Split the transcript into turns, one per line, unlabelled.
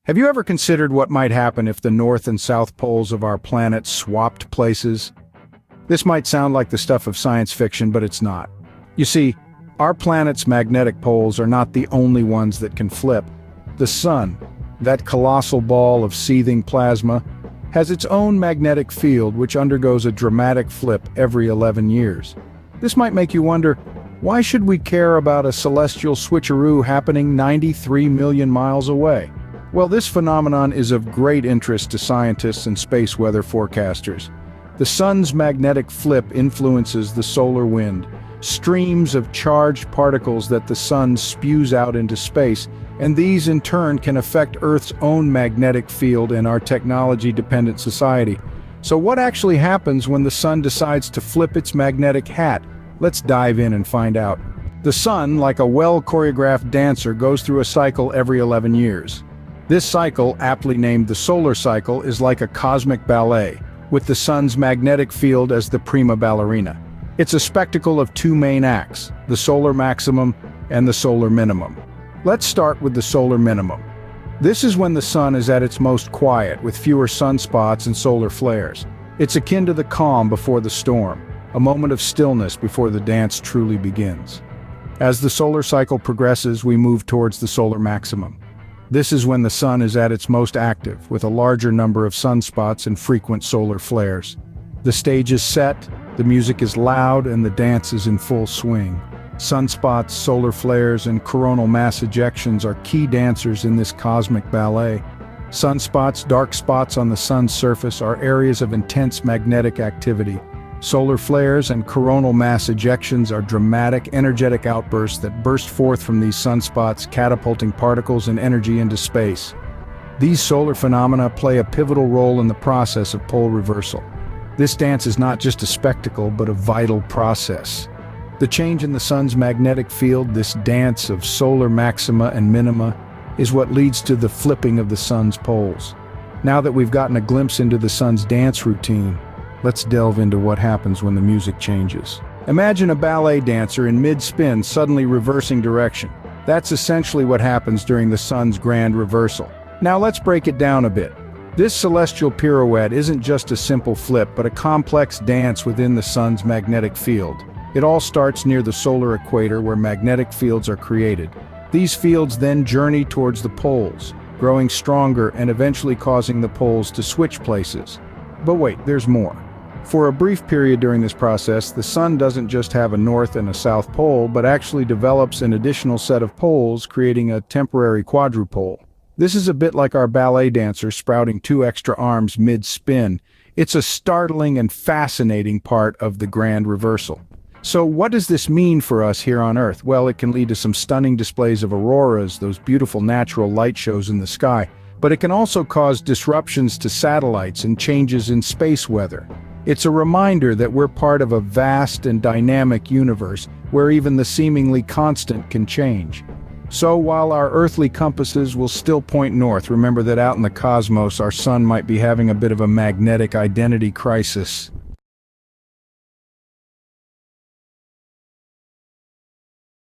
Have you ever considered what might happen if the north and south poles of our planet swapped places? This might sound like the stuff of science fiction, but it's not. You see, our planet's magnetic poles are not the only ones that can flip. The sun, that colossal ball of seething plasma, has its own magnetic field which undergoes a dramatic flip every 11 years. This might make you wonder, why should we care about a celestial switcheroo happening 93 million miles away? Well, this phenomenon is of great interest to scientists and space weather forecasters. The sun's magnetic flip influences the solar wind, streams of charged particles that the sun spews out into space, and these in turn can affect Earth's own magnetic field and our technology-dependent society. So what actually happens when the sun decides to flip its magnetic hat? Let's dive in and find out. The sun, like a well-choreographed dancer, goes through a cycle every 11 years. This cycle, aptly named the solar cycle, is like a cosmic ballet, with the sun's magnetic field as the prima ballerina. It's a spectacle of two main acts, the solar maximum and the solar minimum. Let's start with the solar minimum. This is when the sun is at its most quiet, with fewer sunspots and solar flares. It's akin to the calm before the storm, a moment of stillness before the dance truly begins. As the solar cycle progresses, we move towards the solar maximum. This is when the sun is at its most active, with a larger number of sunspots and frequent solar flares. The stage is set, the music is loud, and the dance is in full swing. Sunspots, solar flares, and coronal mass ejections are key dancers in this cosmic ballet. Sunspots, dark spots on the sun's surface, are areas of intense magnetic activity. Solar flares and coronal mass ejections are dramatic, energetic outbursts that burst forth from these sunspots, catapulting particles and energy into space. These solar phenomena play a pivotal role in the process of pole reversal. This dance is not just a spectacle, but a vital process. The change in the sun's magnetic field, this dance of solar maxima and minima, is what leads to the flipping of the sun's poles. Now that we've gotten a glimpse into the sun's dance routine, let's delve into what happens when the music changes. Imagine a ballet dancer in mid-spin suddenly reversing direction. That's essentially what happens during the sun's grand reversal. Now let's break it down a bit. This celestial pirouette isn't just a simple flip, but a complex dance within the sun's magnetic field. It all starts near the solar equator, where magnetic fields are created. These fields then journey towards the poles, growing stronger and eventually causing the poles to switch places. But wait, there's more. For a brief period during this process, the sun doesn't just have a north and a south pole, but actually develops an additional set of poles, creating a temporary quadrupole. This is a bit like our ballet dancer sprouting two extra arms mid-spin. It's a startling and fascinating part of the grand reversal. So what does this mean for us here on Earth? Well, it can lead to some stunning displays of auroras, those beautiful natural light shows in the sky, but it can also cause disruptions to satellites and changes in space weather. It's a reminder that we're part of a vast and dynamic universe where even the seemingly constant can change. So while our earthly compasses will still point north, remember that out in the cosmos our sun might be having a bit of a magnetic identity crisis.